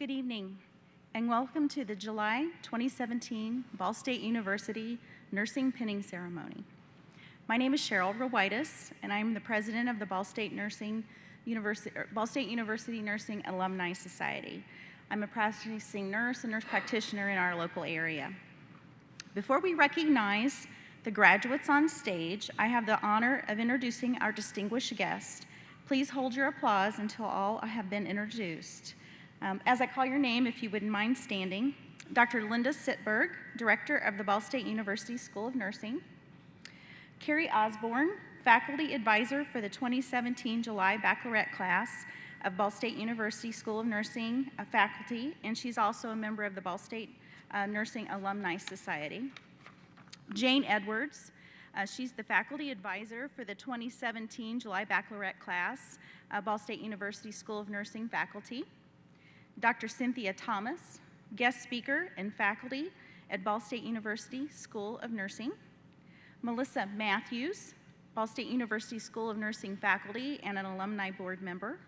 Good evening, and welcome to the July 2017 Ball State University Nursing Pinning Ceremony. My name is Cheryl Rowitis, and I'm the president of the Ball State University Nursing Alumni Society. I'm a practicing nurse and nurse practitioner in our local area. Before we recognize the graduates on stage, I have the honor of introducing our distinguished guest. Please hold your applause until all have been introduced. As I call your name, if you wouldn't mind standing, Dr. Linda Sittberg, Director of the Ball State University School of Nursing. Carrie Osborne, Faculty Advisor for the 2017 July Baccalaureate class of Ball State University School of Nursing faculty, and she's also a member of the Ball State Nursing Alumni Society. Jane Edwards, she's the Faculty Advisor for the 2017 July Baccalaureate class of Ball State University School of Nursing faculty. Dr. Cynthia Thomas, guest speaker and faculty at Ball State University School of Nursing. Melissa Matthews, Ball State University School of Nursing faculty and an alumni board member.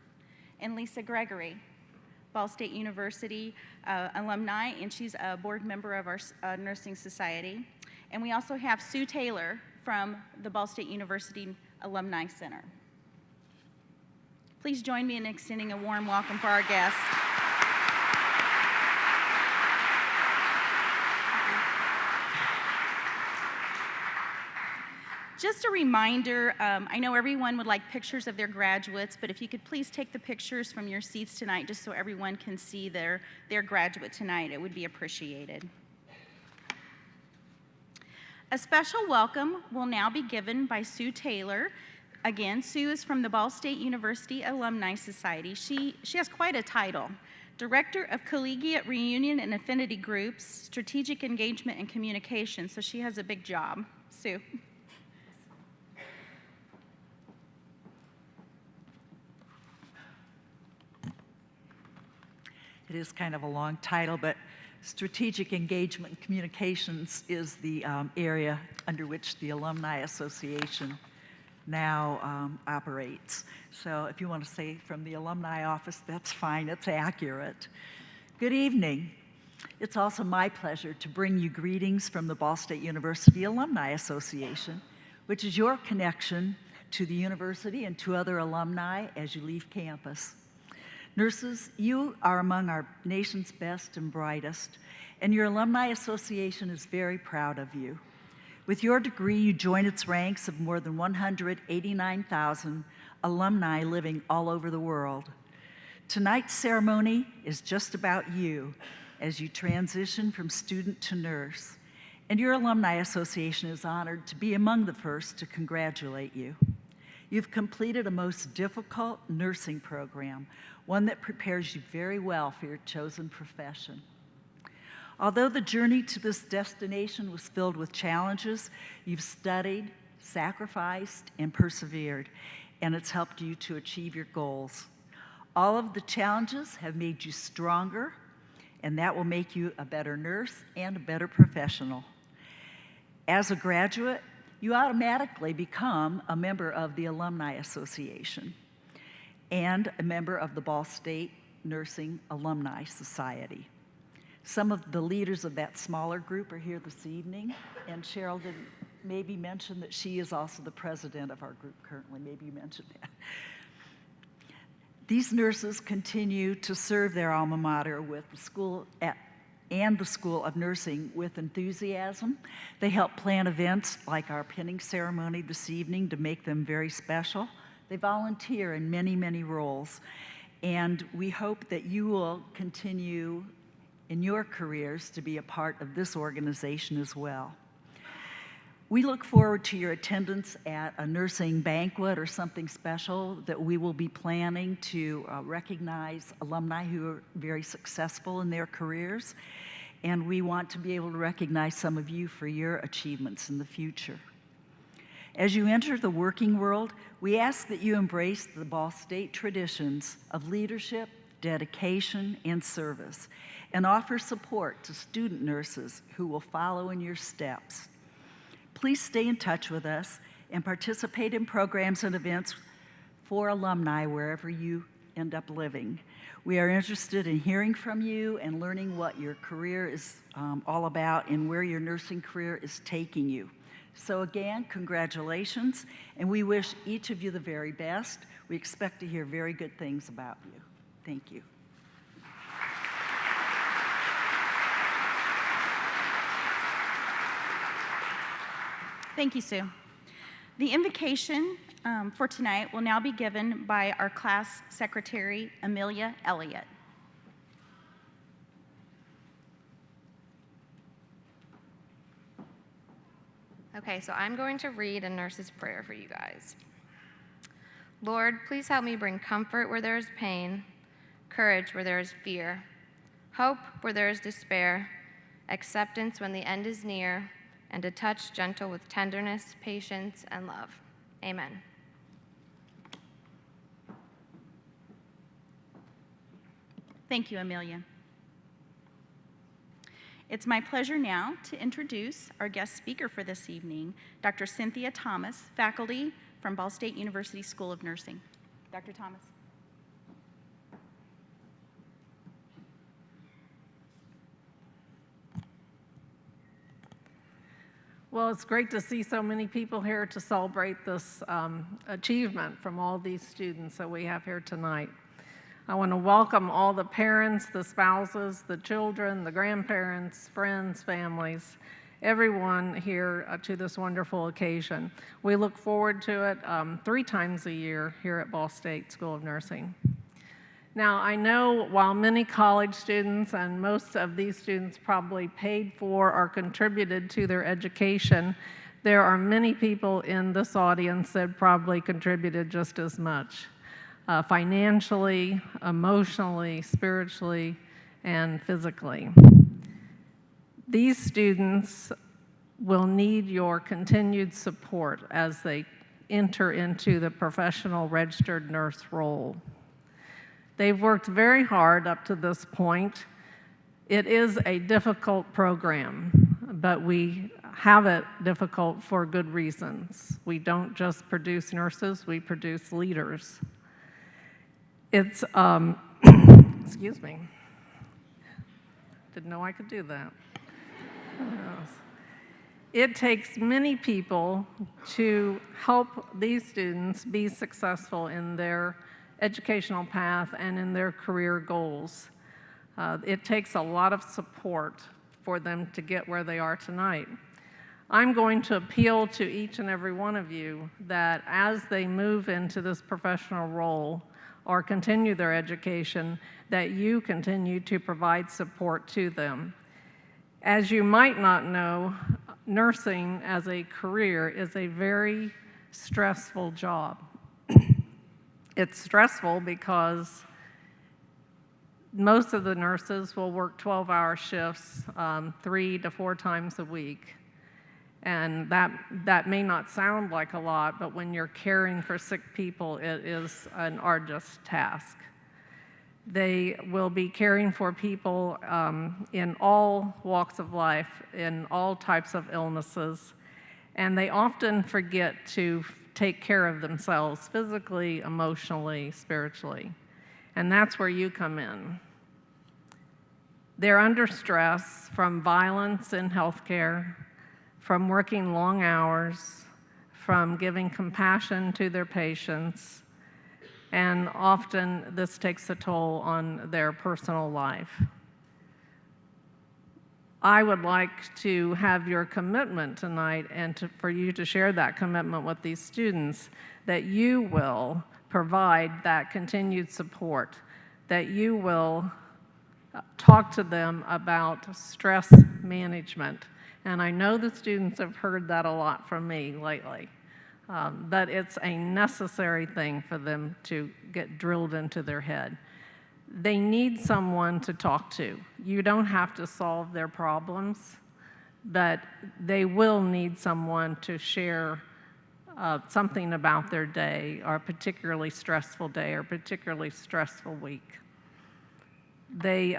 And Lisa Gregory, Ball State University alumni, and she's a board member of our nursing society. And we also have Sue Taylor from the Ball State University Alumni Center. Please join me in extending a warm welcome for our guests. Just a reminder, I know everyone would like pictures of their graduates, but if you could please take the pictures from your seats tonight just so everyone can see their graduate tonight, it would be appreciated. A special welcome will now be given by Sue Taylor. Again, Sue is from the Ball State University Alumni Society. She has quite a title. Director of Collegiate Reunion and Affinity Groups, Strategic Engagement and Communication, so she has a big job. Sue. It is kind of a long title, but Strategic Engagement and Communications is the area under which the Alumni Association now operates. So if you want to say from the alumni office, that's fine, it's accurate. Good evening. It's also my pleasure to bring you greetings from the Ball State University Alumni Association, which is your connection to the university and to other alumni as you leave campus. Nurses, you are among our nation's best and brightest, and your Alumni Association is very proud of you. With your degree, you join its ranks of more than 189,000 alumni living all over the world. Tonight's ceremony is just about you as you transition from student to nurse, and your Alumni Association is honored to be among the first to congratulate you. You've completed a most difficult nursing program, one that prepares you very well for your chosen profession. Although the journey to this destination was filled with challenges, you've studied, sacrificed, and persevered, and it's helped you to achieve your goals. All of the challenges have made you stronger, and that will make you a better nurse and a better professional. As a graduate, you automatically become a member of the Alumni Association and a member of the Ball State Nursing Alumni Society. Some of the leaders of that smaller group are here this evening, and Cheryl did maybe mention that she is also the president of our group currently. Maybe you mentioned that. These nurses continue to serve their alma mater with the school and the School of Nursing with enthusiasm. They help plan events like our pinning ceremony this evening to make them very special. They volunteer in many, many roles, and we hope that you will continue in your careers to be a part of this organization as well. We look forward to your attendance at a nursing banquet or something special that we will be planning to recognize alumni who are very successful in their careers, and we want to be able to recognize some of you for your achievements in the future. As you enter the working world, we ask that you embrace the Ball State traditions of leadership, dedication, and service, and offer support to student nurses who will follow in your steps. Please stay in touch with us and participate in programs and events for alumni wherever you end up living. We are interested in hearing from you and learning what your career is all about and where your nursing career is taking you. So again, congratulations, and we wish each of you the very best. We expect to hear very good things about you. Thank you. Thank you, Sue. The invocation for tonight will now be given by our class secretary, Amelia Elliott. Okay, so I'm going to read a nurse's prayer for you guys. Lord, please help me bring comfort where there is pain, courage where there is fear, hope where there is despair, acceptance when the end is near, and a touch gentle with tenderness, patience, and love. Amen. Thank you, Amelia. It's my pleasure now to introduce our guest speaker for this evening, Dr. Cynthia Thomas, faculty from Ball State University School of Nursing. Dr. Thomas. Well, it's great to see so many people here to celebrate this achievement from all these students that we have here tonight. I want to welcome all the parents, the spouses, the children, the grandparents, friends, families, everyone here to this wonderful occasion. We look forward to it 3 times a year here at Ball State School of Nursing. Now, I know while many college students and most of these students probably paid for or contributed to their education, there are many people in this audience that probably contributed just as much. Financially, emotionally, spiritually, and physically. These students will need your continued support as they enter into the professional registered nurse role. They've worked very hard up to this point. It is a difficult program, but we have it difficult for good reasons. We don't just produce nurses, we produce leaders. It's, excuse me, didn't know I could do that. It takes many people to help these students be successful in their educational path and in their career goals. It takes a lot of support for them to get where they are tonight. I'm going to appeal to each and every one of you that as they move into this professional role, or continue their education, that you continue to provide support to them. As you might not know, nursing as a career is a very stressful job. It's stressful because most of the nurses will work 12-hour shifts 3 to 4 times a week. And that may not sound like a lot, but when you're caring for sick people, it is an arduous task. They will be caring for people in all walks of life, in all types of illnesses, and they often forget to take care of themselves physically, emotionally, spiritually. And that's where you come in. They're under stress from violence in healthcare, from working long hours, from giving compassion to their patients, and often this takes a toll on their personal life. I would like to have your commitment tonight and for you to share that commitment with these students, that you will provide that continued support, that you will talk to them about stress management. And I know the students have heard that a lot from me lately, that it's a necessary thing for them to get drilled into their head. They need someone to talk to. You don't have to solve their problems, but they will need someone to share something about their day, or a particularly stressful day, or particularly stressful week. They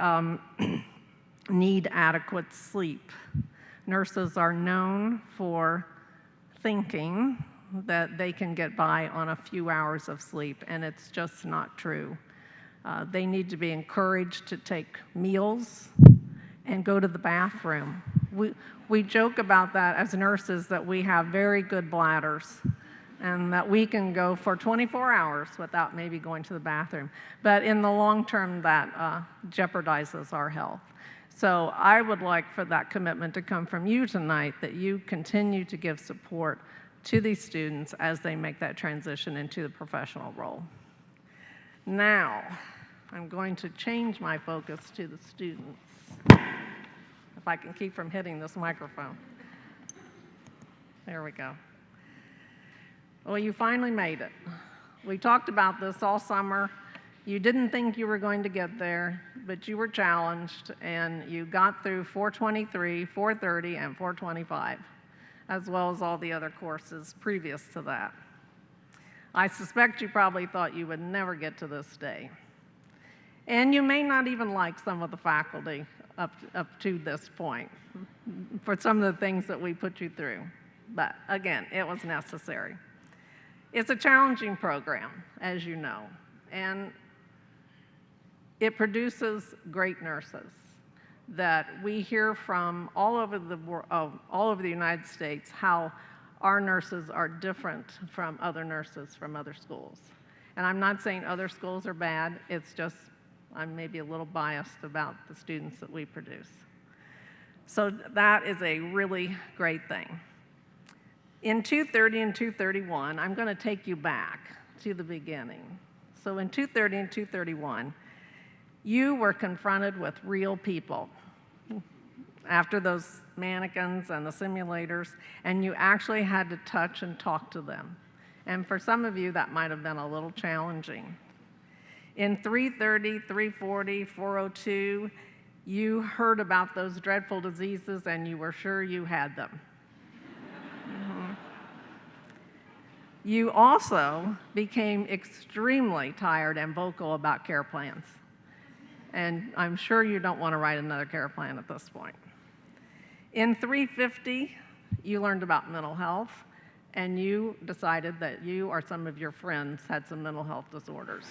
need adequate sleep. Nurses are known for thinking that they can get by on a few hours of sleep, and it's just not true. They need to be encouraged to take meals and go to the bathroom. We joke about that as nurses, that we have very good bladders and that we can go for 24 hours without maybe going to the bathroom. But in the long term, that jeopardizes our health. So I would like for that commitment to come from you tonight, that you continue to give support to these students as they make that transition into the professional role. Now, I'm going to change my focus to the students, if I can keep from hitting this microphone. There we go. Well, you finally made it. We talked about this all summer. You didn't think you were going to get there, but you were challenged, and you got through 423, 430, and 425, as well as all the other courses previous to that. I suspect you probably thought you would never get to this day. And you may not even like some of the faculty up to this point for some of the things that we put you through. But again, it was necessary. It's a challenging program, as you know, and it produces great nurses that we hear from all over the United States, how our nurses are different from other nurses from other schools. And I'm not saying other schools are bad, it's just I'm maybe a little biased about the students that we produce. So that is a really great thing. In 230 and 231, I'm going to take you back to the beginning. So in 230 and 231, you were confronted with real people after those mannequins and the simulators, and you actually had to touch and talk to them. And for some of you, that might have been a little challenging. In 330, 340, 402, you heard about those dreadful diseases and you were sure you had them. You also became extremely tired and vocal about care plans. And I'm sure you don't want to write another care plan at this point. In 350, you learned about mental health, and you decided that you or some of your friends had some mental health disorders.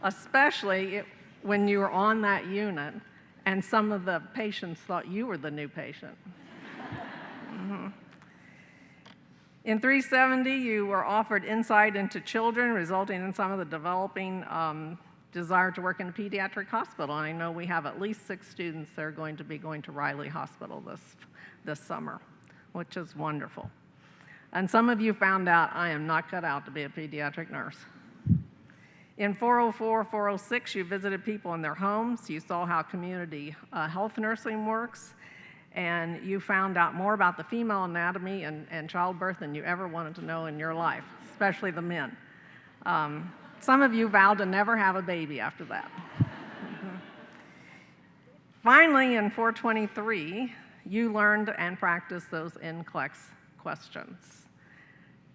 Especially when you were on that unit and some of the patients thought you were the new patient. In 370, you were offered insight into children, resulting in some of the developing desire to work in a pediatric hospital. And I know we have at least 6 students that are going to be going to Riley Hospital this summer, which is wonderful. And some of you found out I am not cut out to be a pediatric nurse. In 404, 406, you visited people in their homes. You saw how community health nursing works. And you found out more about the female anatomy and childbirth than you ever wanted to know in your life, especially the men. Some of you vowed to never have a baby after that. Finally, in 423, you learned and practiced those NCLEX questions.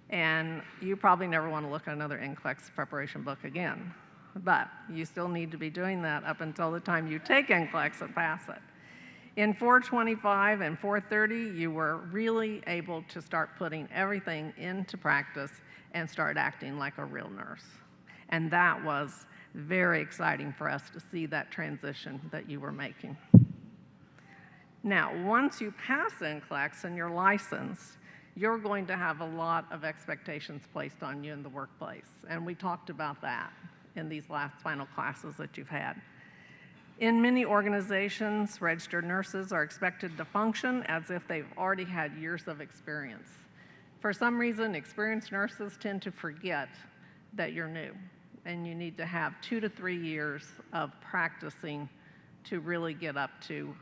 And you probably never want to look at another NCLEX preparation book again. But you still need to be doing that up until the time you take NCLEX and pass it. In 425 and 430, you were really able to start putting everything into practice and start acting like a real nurse. And that was very exciting for us to see that transition that you were making. Now, once you pass NCLEX and you're licensed, you're going to have a lot of expectations placed on you in the workplace. And we talked about that in these last final classes that you've had. In many organizations, registered nurses are expected to function as if they've already had years of experience. For some reason, experienced nurses tend to forget that you're new, and you need to have 2 to 3 years of practicing to really get up to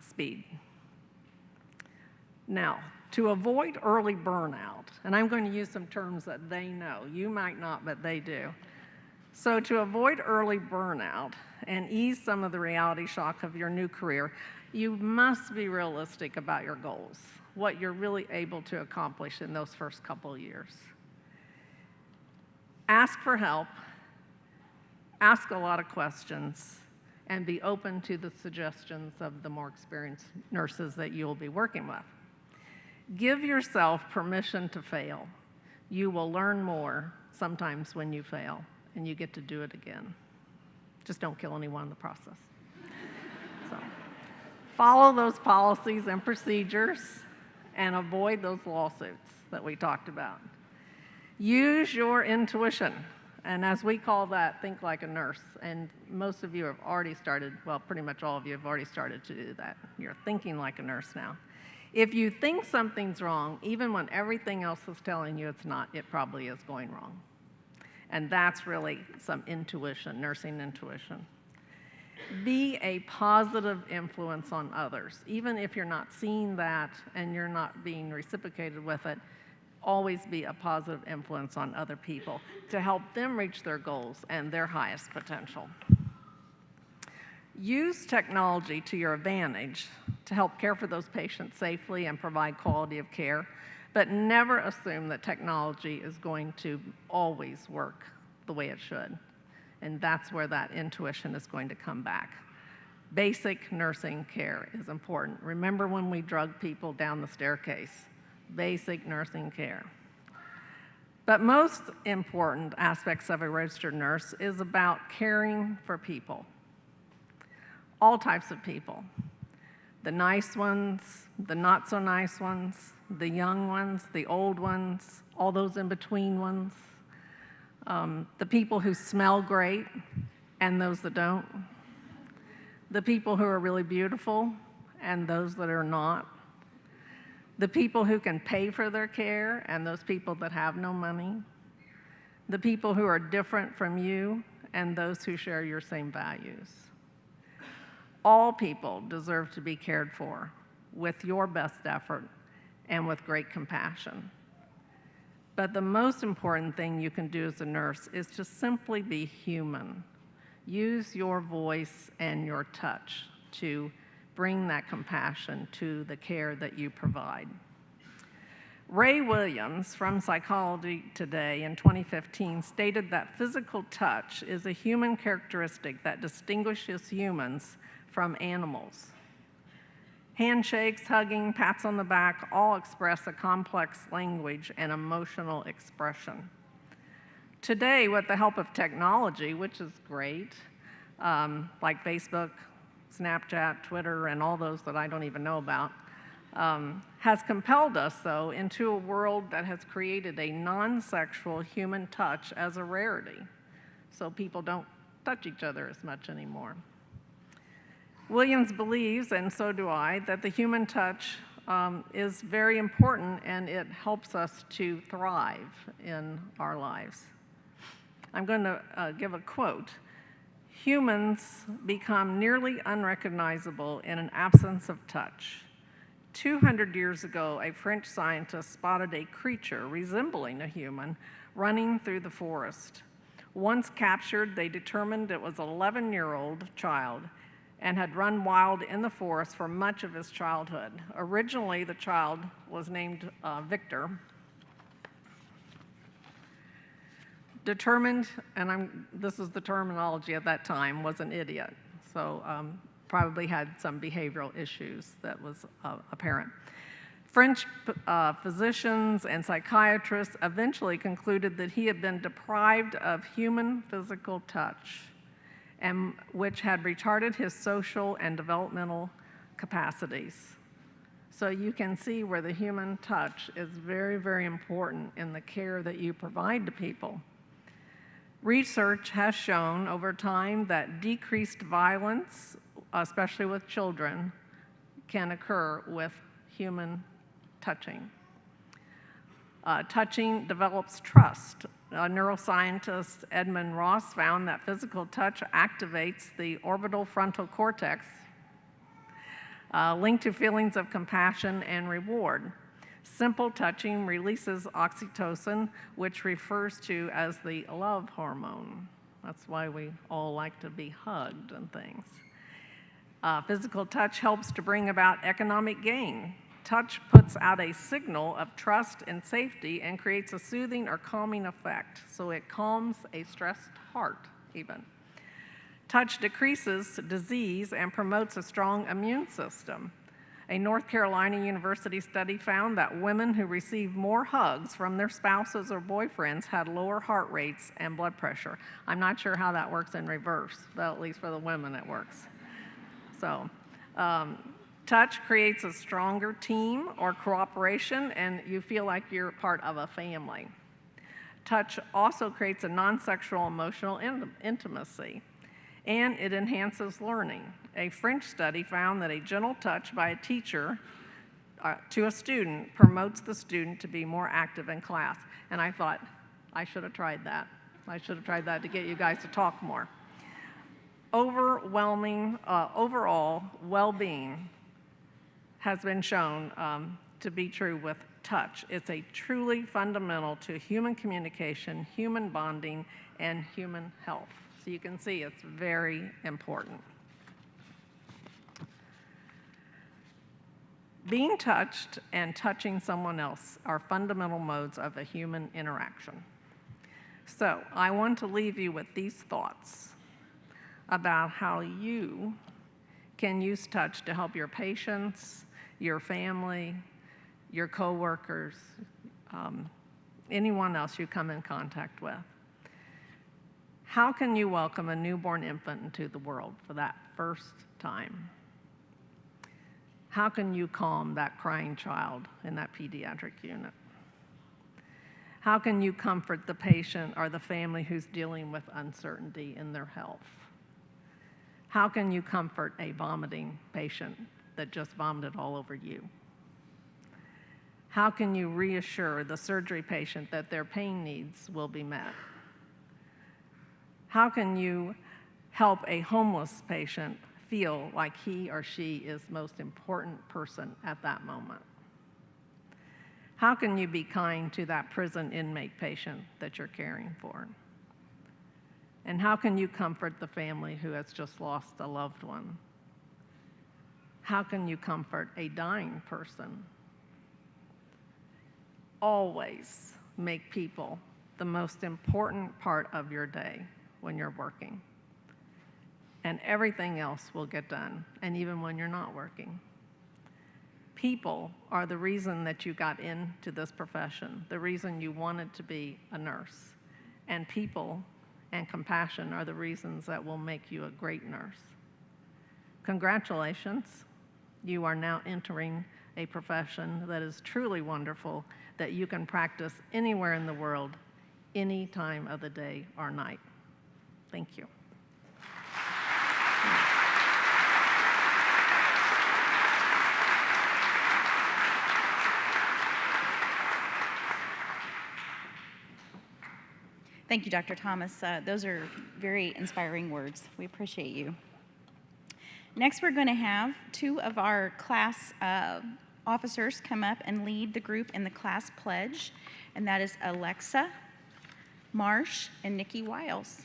speed. Now, to avoid early burnout, and I'm going to use some terms that they know, you might not, but they do. So to avoid early burnout and ease some of the reality shock of your new career, you must be realistic about your goals, what you're really able to accomplish in those first couple of years. Ask for help, ask a lot of questions, and be open to the suggestions of the more experienced nurses that you'll be working with. Give yourself permission to fail. You will learn more sometimes when you fail, and you get to do it again. Just don't kill anyone in the process. So, follow those policies and procedures and avoid those lawsuits that we talked about. Use your intuition, and as we call that, think like a nurse. And most of you have already started, well, pretty much all of you have already started to do that. You're thinking like a nurse now. If you think something's wrong, even when everything else is telling you it's not, it probably is going wrong. And that's really some intuition, nursing intuition. Be a positive influence on others. Even if you're not seeing that and you're not being reciprocated with it, always be a positive influence on other people to help them reach their goals and their highest potential. Use technology to your advantage to help care for those patients safely and provide quality of care, but never assume that technology is going to always work the way it should. And that's where that intuition is going to come back. Basic nursing care is important. Remember when we drug people down the staircase? Basic nursing care. But most important aspects of a registered nurse is about caring for people. All types of people. The nice ones, the not so nice ones, the young ones, the old ones, all those in between ones. The people who smell great and those that don't. The people who are really beautiful and those that are not. The people who can pay for their care and those people that have no money. The people who are different from you and those who share your same values. All people deserve to be cared for with your best effort and with great compassion. But the most important thing you can do as a nurse is to simply be human. Use your voice and your touch to bring that compassion to the care that you provide. Ray Williams from Psychology Today in 2015 stated that physical touch is a human characteristic that distinguishes humans from animals. Handshakes, hugging, pats on the back all express a complex language and emotional expression. Today, with the help of technology, which is great, like Facebook, Snapchat, Twitter, and all those that I don't even know about, has compelled us, though, into a world that has created a non-sexual human touch as a rarity. So people don't touch each other as much anymore. Williams believes, and so do I, that the human touch is very important and it helps us to thrive in our lives. I'm going to give a quote. Humans become nearly unrecognizable in an absence of touch. 200 years ago, a French scientist spotted a creature resembling a human running through the forest. Once captured, they determined it was an 11-year-old child and had run wild in the forest for much of his childhood. Originally, the child was named Victor. Determined, and this is the terminology at that time, was an idiot. So probably had some behavioral issues that was apparent. French physicians and psychiatrists eventually concluded that he had been deprived of human physical touch, and which had retarded his social and developmental capacities. So you can see where the human touch is very, very important in the care that you provide to people. Research has shown over time that decreased violence, especially with children, can occur with human touching. Touching develops trust. Neuroscientist Edmund Ross found that physical touch activates the orbital frontal cortex, linked to feelings of compassion and reward. Simple touching releases oxytocin, which refers to as the love hormone. That's why we all like to be hugged and things. Physical touch helps to bring about economic gain. Touch puts out a signal of trust and safety and creates a soothing or calming effect, so it calms a stressed heart even. Touch decreases disease and promotes a strong immune system. A North Carolina University study found that women who received more hugs from their spouses or boyfriends had lower heart rates and blood pressure. I'm not sure how that works in reverse, but at least for the women it works. So, touch creates a stronger team or cooperation, and you feel like you're part of a family. Touch also creates a non-sexual emotional intimacy, and it enhances learning. A French study found that a gentle touch by a teacher to a student promotes the student to be more active in class. And I thought, I should have tried that. I should have tried that to get you guys to talk more. Overall well-being has been shown to be true with touch. It's a truly fundamental to human communication, human bonding, and human health. So you can see it's very important. Being touched and touching someone else are fundamental modes of a human interaction. So I want to leave you with these thoughts about how you can use touch to help your patients, your family, your coworkers, anyone else you come in contact with. How can you welcome a newborn infant into the world for that first time? How can you calm that crying child in that pediatric unit? How can you comfort the patient or the family who's dealing with uncertainty in their health? How can you comfort a vomiting patient that just vomited all over you? How can you reassure the surgery patient that their pain needs will be met? How can you help a homeless patient feel like he or she is the most important person at that moment? How can you be kind to that prison inmate patient that you're caring for? And how can you comfort the family who has just lost a loved one? How can you comfort a dying person? Always make people the most important part of your day when you're working. And everything else will get done, and even when you're not working. People are the reason that you got into this profession, the reason you wanted to be a nurse. And people and compassion are the reasons that will make you a great nurse. Congratulations, you are now entering a profession that is truly wonderful, that you can practice anywhere in the world, any time of the day or night. Thank you. Thank you, Dr. Thomas. Those are very inspiring words. We appreciate you. Next, we're going to have two of our class officers come up and lead the group in the class pledge, and that is Alexa Marsh and Nikki Wiles.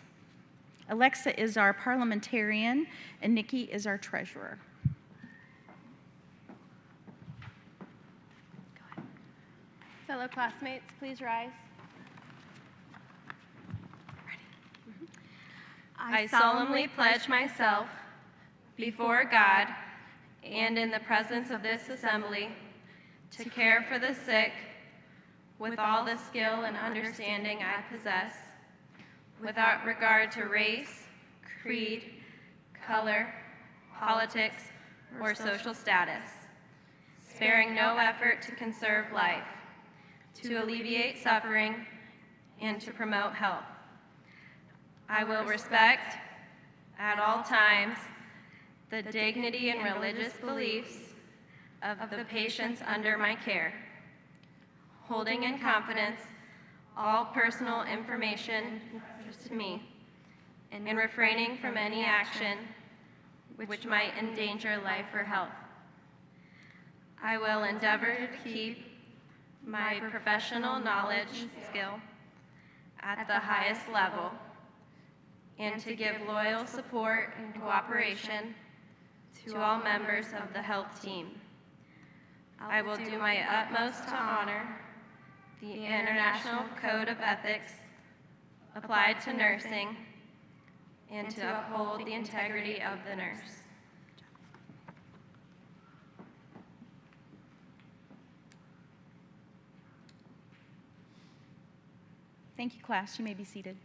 Alexa is our parliamentarian, and Nikki is our treasurer. Fellow classmates, please rise. I solemnly pledge myself before God and in the presence of this assembly to care for the sick with all the skill and understanding I possess, without regard to race, creed, color, politics, or social status, sparing no effort to conserve life, to alleviate suffering, and to promote health. I will respect, at all times, the dignity and religious beliefs of the patients under my care, holding in confidence all personal information to me, and refraining from any action which might endanger life or health. I will endeavor to keep my professional knowledge and skill at the highest level, and to give loyal support and cooperation to all members of the health team. I will do my utmost to honor the International Code of Ethics applied to nursing and to uphold the integrity of the nurse. Thank you, class. You may be seated.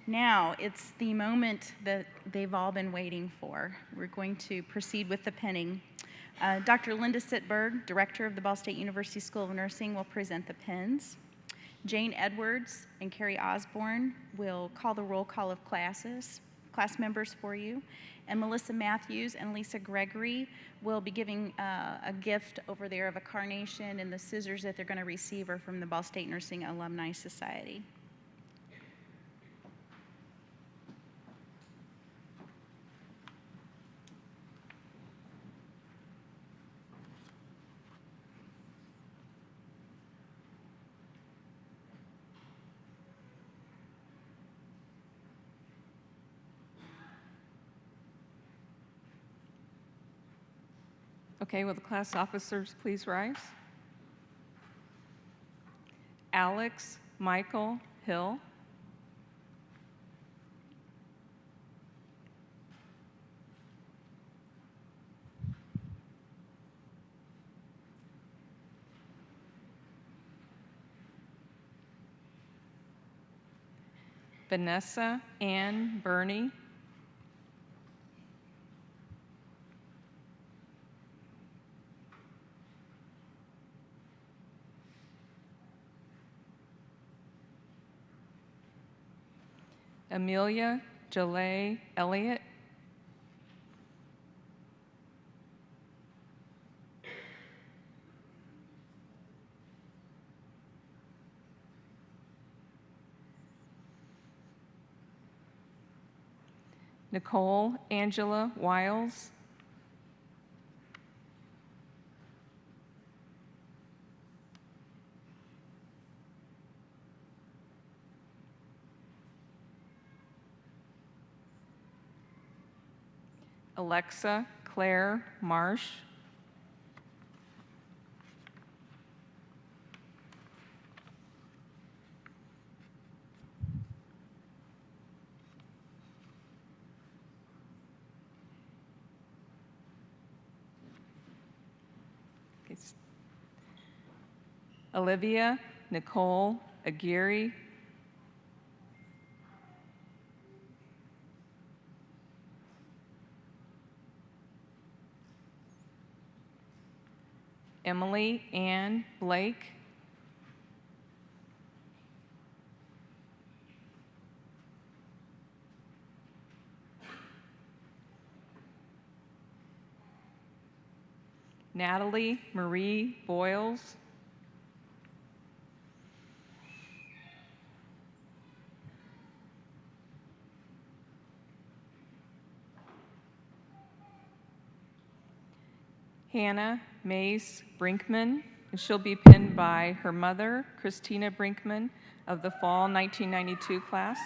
Now, it's the moment that they've all been waiting for. We're going to proceed with the pinning. Dr. Linda Sittberg, Director of the Ball State University School of Nursing, will present the pins. Jane Edwards and Carrie Osborne will call the roll call of class members for you. And Melissa Matthews and Lisa Gregory will be giving a gift over there of a carnation, and the scissors that they're going to receive are from the Ball State Nursing Alumni Society. Okay, will the class officers please rise? Alex Michael Hill. Vanessa Ann Burney. Amelia Jalay Elliott. Nicole Angela Wiles. Alexa Claire Marsh. Olivia Nicole Aguirre. Emily Ann Blake. Natalie Marie Boyles. Hannah Mace Brinkman, and she'll be pinned by her mother, Christina Brinkman, of the fall 1992 class.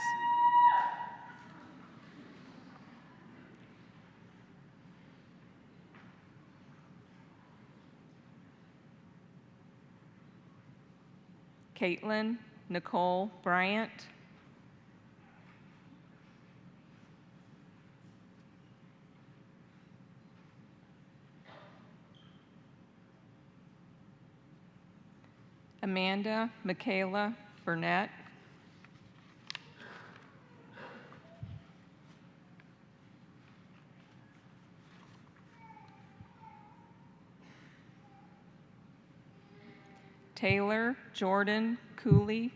Caitlin Nicole Bryant. Amanda Michaela Burnett. Taylor Jordan Cooley.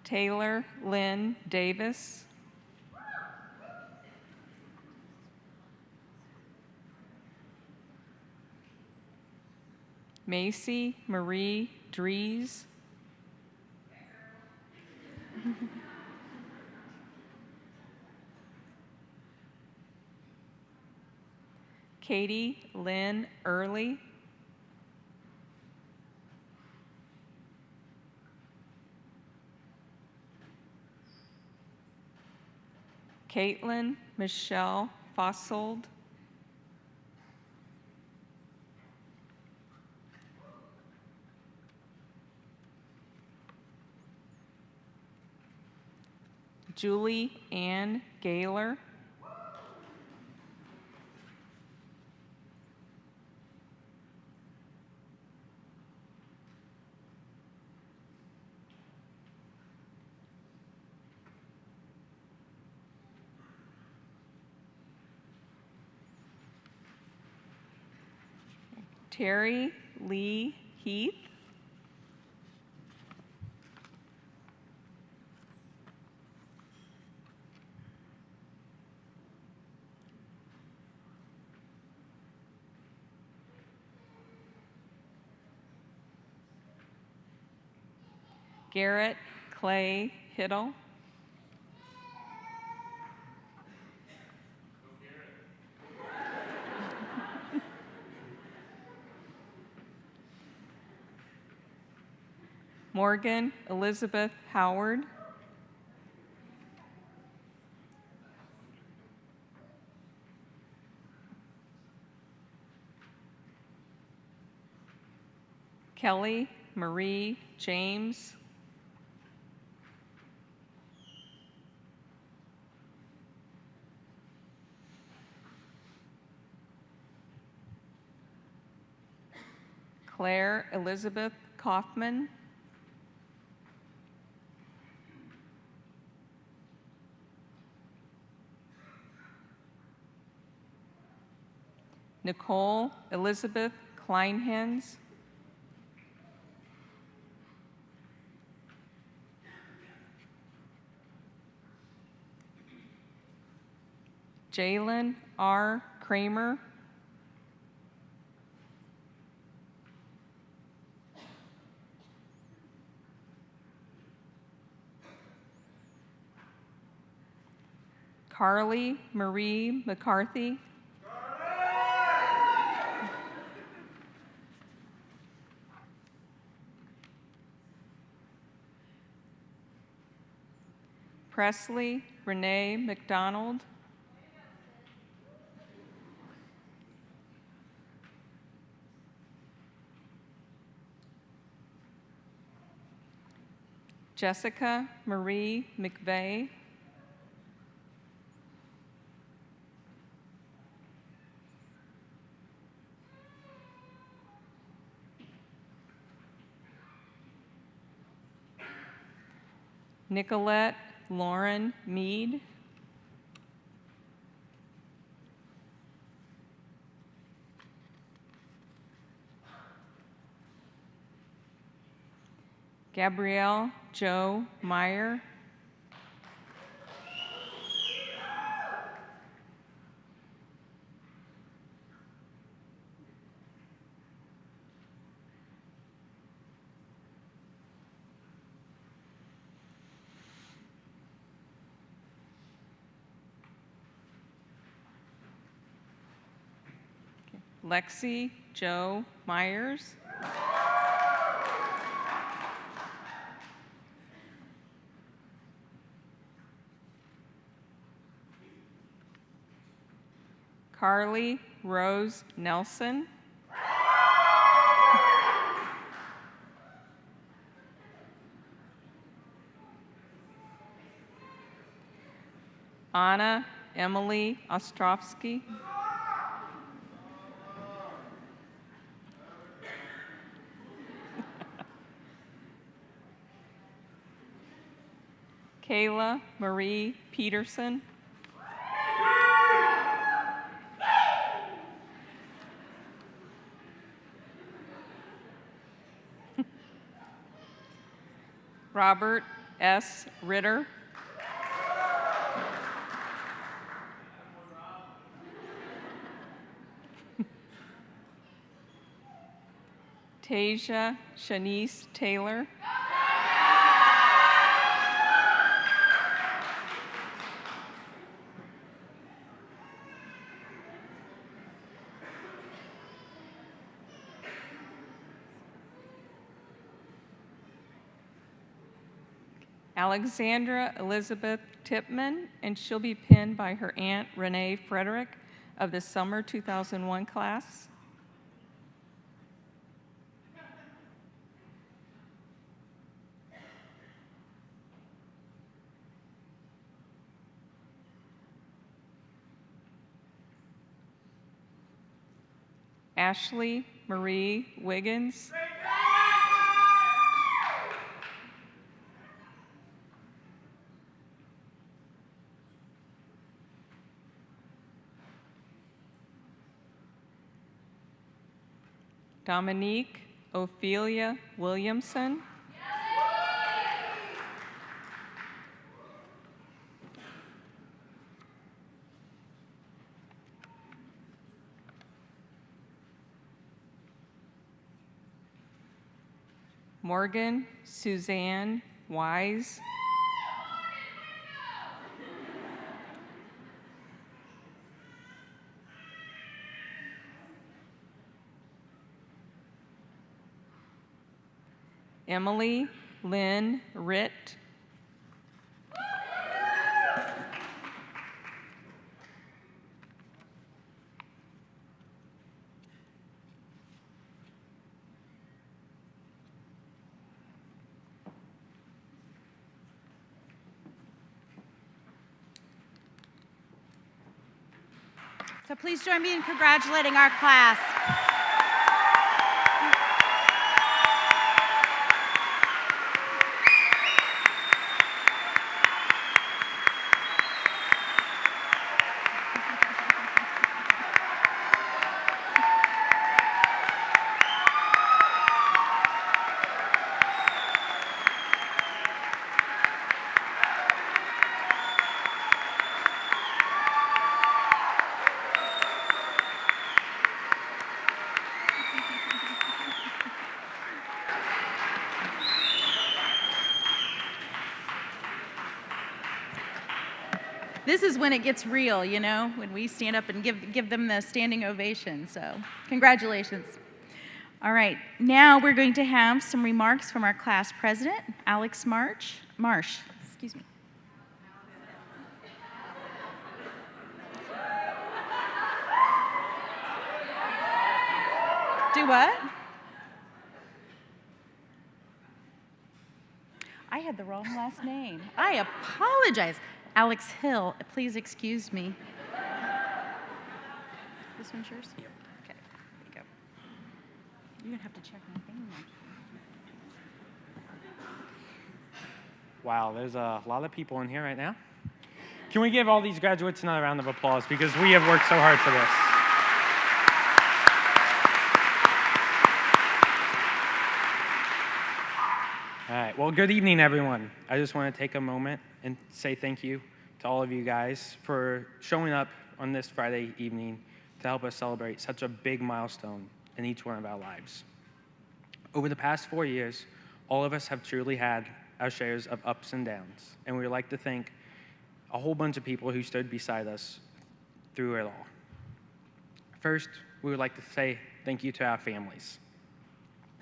Taylor Lynn Davis. Macy Marie Dries. Katie Lynn Early. Caitlin Michelle Fossold. Julie Ann Gaylor. Terry Lee Heath. Garrett Clay Hiddle. Morgan Elizabeth Howard. Kelly Marie James. Claire Elizabeth Kaufman. Nicole Elizabeth Kleinhens. Jalen R. Kramer. Carly Marie McCarthy. Presley Renee McDonald. Jessica Marie McVeigh. Nicolette Lauren Mead. Gabrielle Joe Meyer. Lexi Joe Myers. Carly Rose Nelson. Anna Emily Ostrovsky. Kayla Marie Peterson. Robert S. Ritter. Tasia Shanice Taylor. Alexandra Elizabeth Tipman, and she'll be pinned by her aunt Renee Frederick of the summer 2001 class. Ashley Marie Wiggins. Dominique Ophelia Williamson. Morgan Suzanne Wise. Emily Lynn Ritt. So please join me in congratulating our class. This is when it gets real, you know, when we stand up and give them the standing ovation. So, congratulations. All right, now we're going to have some remarks from our class president, Alex Marsh. Excuse me. Do what? I had the wrong last name. I apologize. Alex Hill, please excuse me. This one's yours? Yep. Okay, there you go. You're gonna have to check my thing now. Wow, there's a lot of people in here right now. Can we give all these graduates another round of applause because we have worked so hard for this. All right, well, good evening, everyone. I just want to take a moment and say thank you to all of you guys for showing up on this Friday evening to help us celebrate such a big milestone in each one of our lives. Over the past 4 years, all of us have truly had our shares of ups and downs, and we would like to thank a whole bunch of people who stood beside us through it all. First, we would like to say thank you to our families.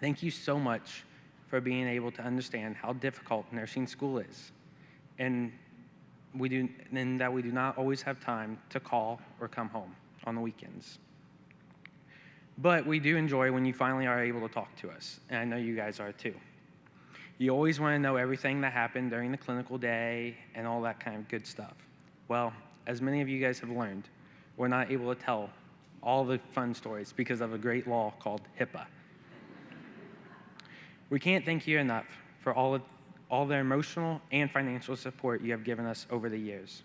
Thank you so much for being able to understand how difficult nursing school is, and that we do not always have time to call or come home on the weekends. But we do enjoy when you finally are able to talk to us, and I know you guys are too. You always want to know everything that happened during the clinical day and all that kind of good stuff. Well, as many of you guys have learned, we're not able to tell all the fun stories because of a great law called HIPAA. We can't thank you enough for all the emotional and financial support you have given us over the years.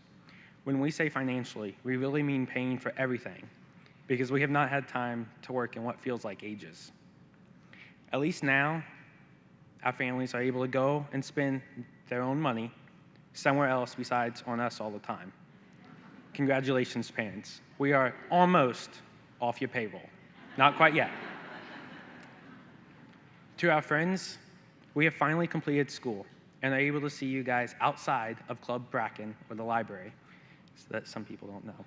When we say financially, we really mean paying for everything because we have not had time to work in what feels like ages. At least now, our families are able to go and spend their own money somewhere else besides on us all the time. Congratulations, parents. We are almost off your payroll. Not quite yet. To our friends, we have finally completed school and are able to see you guys outside of Club Bracken or the library, so that some people don't know.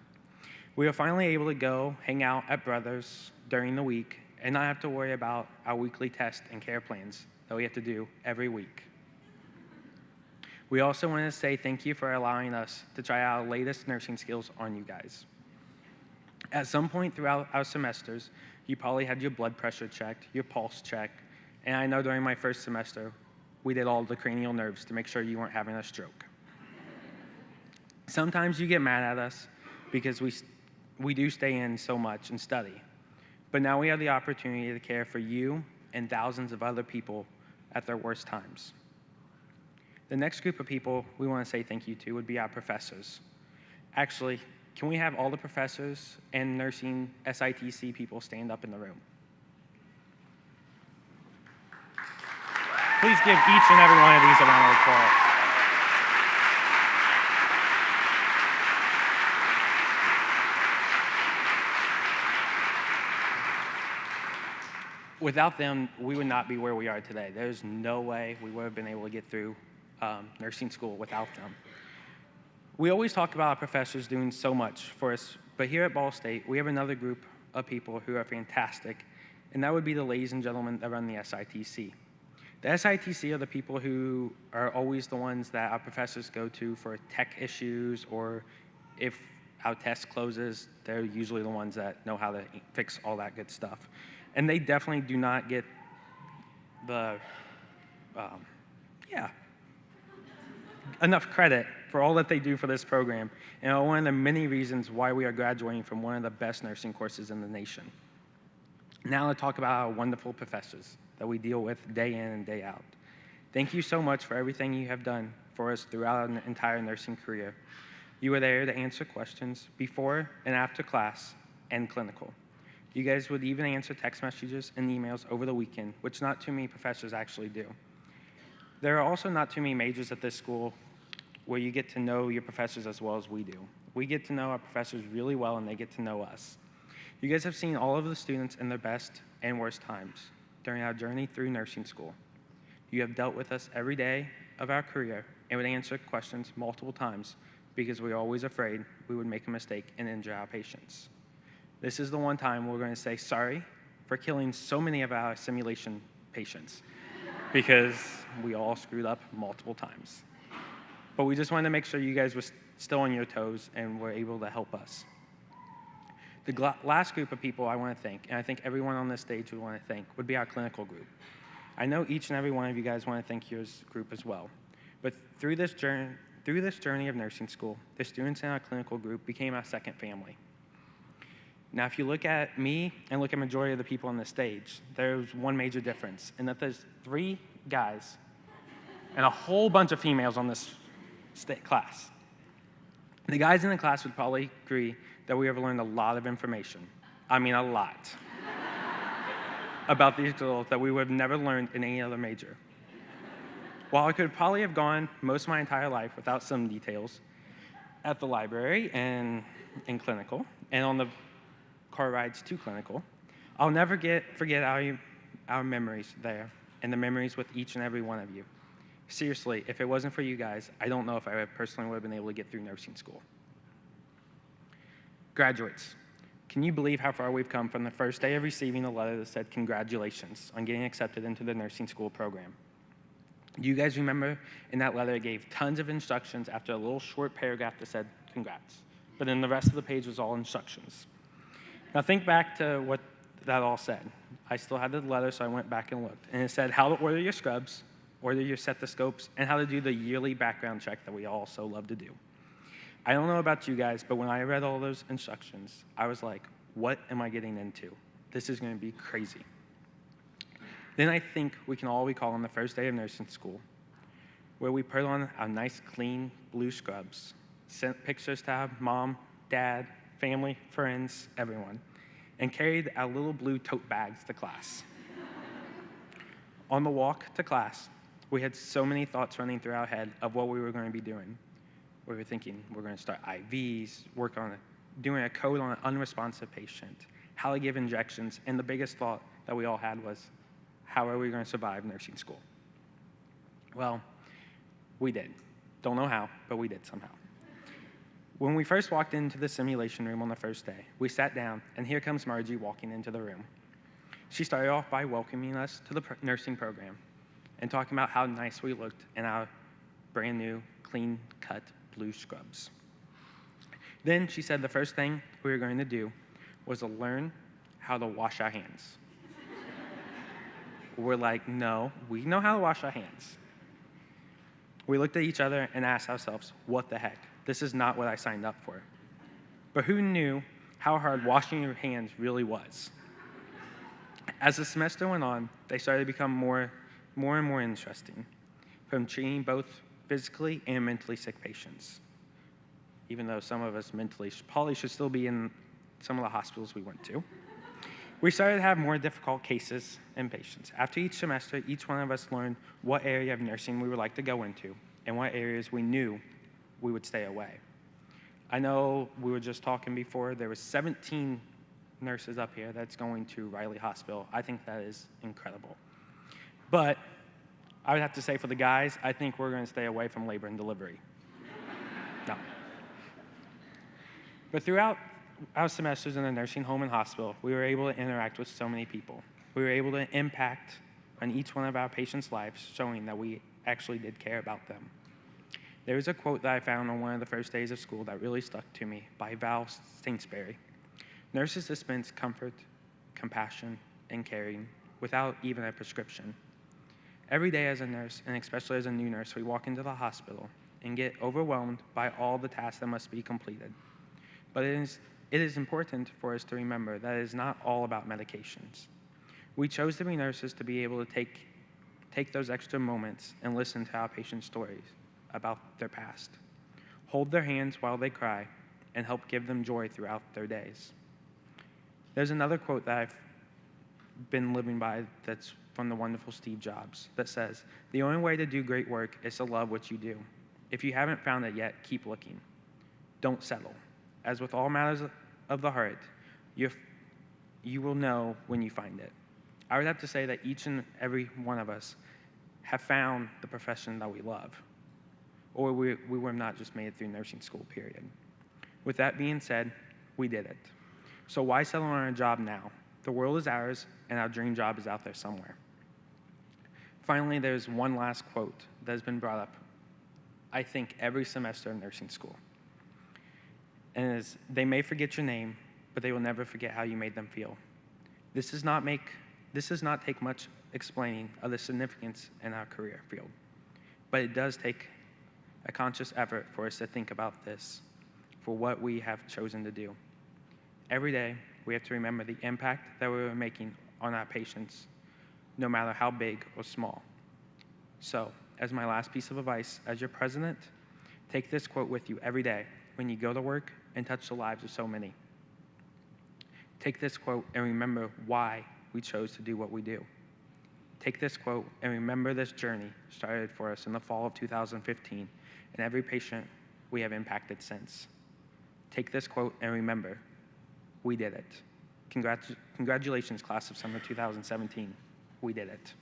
We are finally able to go hang out at Brothers during the week and not have to worry about our weekly test and care plans that we have to do every week. We also want to say thank you for allowing us to try our latest nursing skills on you guys. At some point throughout our semesters, you probably had your blood pressure checked, your pulse checked, and I know during my first semester, we did all the cranial nerves to make sure you weren't having a stroke. Sometimes you get mad at us because we do stay in so much and study, But now we have the opportunity to care for you and thousands of other people at their worst times. The next group of people we want to say thank you to would be our professors. Actually, can we have all the professors and nursing SITC people stand up in the room? Please give each and every one of these a round of applause. Without them, we would not be where we are today. There's no way we would have been able to get through nursing school without them. We always talk about our professors doing so much for us, but here at Ball State, we have another group of people who are fantastic, and that would be the ladies and gentlemen that run the SITC. The SITC are the people who are always the ones that our professors go to for tech issues, or if our test closes, they're usually the ones that know how to fix all that good stuff. And they definitely do not get the, enough credit for all that they do for this program, and are one of the many reasons why we are graduating from one of the best nursing courses in the nation. Now to talk about our wonderful professors that we deal with day in and day out. Thank you so much for everything you have done for us throughout an entire nursing career. You were there to answer questions before and after class and clinical. You guys would even answer text messages and emails over the weekend, which not too many professors actually do. There are also not too many majors at this school where you get to know your professors as well as we do. We get to know our professors really well, and they get to know us. You guys have seen all of the students in their best and worst times during our journey through nursing school. You have dealt with us every day of our career and would answer questions multiple times because we were always afraid we would make a mistake and injure our patients. This is the one time we're going to say sorry for killing so many of our simulation patients because we all screwed up multiple times. But we just wanted to make sure you guys were still on your toes and were able to help us. The last group of people I want to thank, and I think everyone on this stage would want to thank, would be our clinical group. I know each and every one of you guys want to thank your group as well. But through this journey of nursing school, the students in our clinical group became our second family. Now, if you look at me and look at majority of the people on the stage, there's one major difference, in that there's 3 guys and a whole bunch of females on this class. The guys in the class would probably agree that we have learned a lot of information. I mean, a lot. About these girls that we would have never learned in any other major. While I could probably have gone most of my entire life without some details at the library and in clinical, and on the car rides to clinical, I'll never forget our memories there and the memories with each and every one of you. Seriously, if it wasn't for you guys, I don't know if I personally would have been able to get through nursing school. Graduates, can you believe how far we've come from the first day of receiving a letter that said congratulations on getting accepted into the nursing school program? Do you guys remember in that letter it gave tons of instructions after a little short paragraph that said congrats, but then the rest of the page was all instructions. Now think back to what that all said. I still had the letter, so I went back and looked, and it said how to order your scrubs, order your stethoscopes, and how to do the yearly background check that we all so love to do. I don't know about you guys, but when I read all those instructions, I was like, what am I getting into? This is going to be crazy. Then I think we can all recall on the first day of nursing school, where we put on our nice, clean blue scrubs, sent pictures to our mom, dad, family, friends, everyone, and carried our little blue tote bags to class. On the walk to class, we had so many thoughts running through our head of what we were going to be doing. We were thinking we're going to start IVs, work on doing a code on an unresponsive patient, how to give injections, and the biggest thought that we all had was, how are we going to survive nursing school? Well, we did. Don't know how, but we did somehow. When we first walked into the simulation room on the first day, we sat down, and here comes Margie walking into the room. She started off by welcoming us to the nursing program and talking about how nice we looked in our brand new, clean-cut blue scrubs. Then she said the first thing we were going to do was to learn how to wash our hands. We're like, no, we know how to wash our hands. We looked at each other and asked ourselves, what the heck? This is not what I signed up for. But who knew how hard washing your hands really was? As the semester went on, they started to become more and more interesting, from treating both physically and mentally sick patients, even though some of us mentally probably should still be in some of the hospitals we went to. We started to have more difficult cases and patients. After each semester, each one of us learned what area of nursing we would like to go into and what areas we knew we would stay away. I know we were just talking before, there was 17 nurses up here that's going to Riley Hospital. I think that is incredible. But I would have to say for the guys, I think we're going to stay away from labor and delivery. No. But throughout our semesters in the nursing home and hospital, we were able to interact with so many people. We were able to impact on each one of our patients' lives, showing that we actually did care about them. There was a quote that I found on one of the first days of school that really stuck to me by Val Sainsbury. Nurses dispense comfort, compassion, and caring without even a prescription. Every day as a nurse, and especially as a new nurse, we walk into the hospital and get overwhelmed by all the tasks that must be completed. But it is important for us to remember that it is not all about medications. We chose to be nurses to be able to take those extra moments and listen to our patients' stories about their past, hold their hands while they cry, and help give them joy throughout their days. There's another quote that I've been living by that's from the wonderful Steve Jobs that says, "The only way to do great work is to love what you do. If you haven't found it yet, keep looking. Don't settle. As with all matters of the heart, you will know when you find it." I would have to say that each and every one of us have found the profession that we love, or we were not just made it through nursing school, period. With that being said, we did it. So why settle on a job now? The world is ours, and our dream job is out there somewhere. Finally, there's one last quote that has been brought up, I think, every semester of nursing school. And it is, "They may forget your name, but they will never forget how you made them feel." This does not take much explaining of the significance in our career field, but it does take a conscious effort for us to think about this, for what we have chosen to do. Every day, we have to remember the impact that we are making on our patients, no matter how big or small. So, as my last piece of advice, as your president, take this quote with you every day when you go to work and touch the lives of so many. Take this quote and remember why we chose to do what we do. Take this quote and remember this journey started for us in the fall of 2015 and every patient we have impacted since. Take this quote and remember, we did it. Congratulations, class of summer 2017. We did it.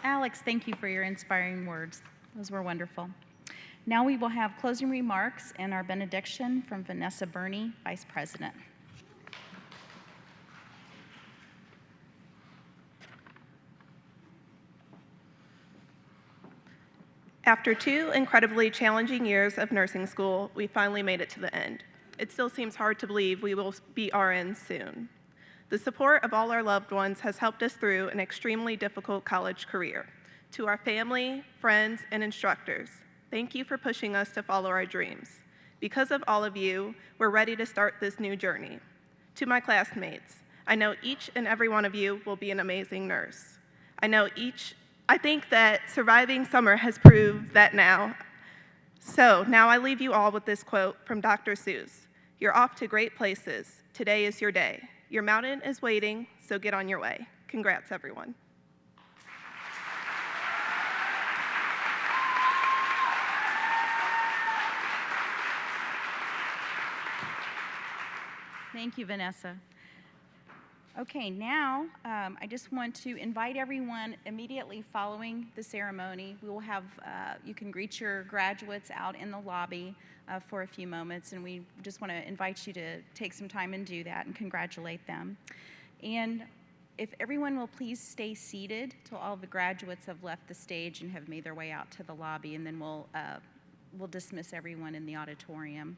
Alex, thank you for your inspiring words. Those were wonderful. Now we will have closing remarks and our benediction from Vanessa Burney, Vice President. After 2 incredibly challenging years of nursing school, we finally made it to the end. It still seems hard to believe we will be RNs soon. The support of all our loved ones has helped us through an extremely difficult college career. To our family, friends, and instructors, thank you for pushing us to follow our dreams. Because of all of you, we're ready to start this new journey. To my classmates, I know each and every one of you will be an amazing nurse. I think that surviving summer has proved that now. So now I leave you all with this quote from Dr. Seuss. You're off to great places. Today is your day. Your mountain is waiting, so get on your way. Congrats, everyone. Thank you, Vanessa. Okay, now I just want to invite everyone immediately following the ceremony. We will have, you can greet your graduates out in the lobby for a few moments, and we just want to invite you to take some time and do that and congratulate them. And if everyone will please stay seated till all the graduates have left the stage and have made their way out to the lobby, and then we'll dismiss everyone in the auditorium.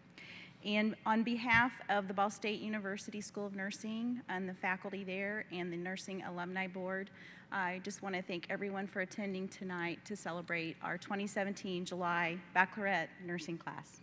And on behalf of the Ball State University School of Nursing and the faculty there and the Nursing Alumni Board, I just want to thank everyone for attending tonight to celebrate our 2017 July Baccalaureate nursing class.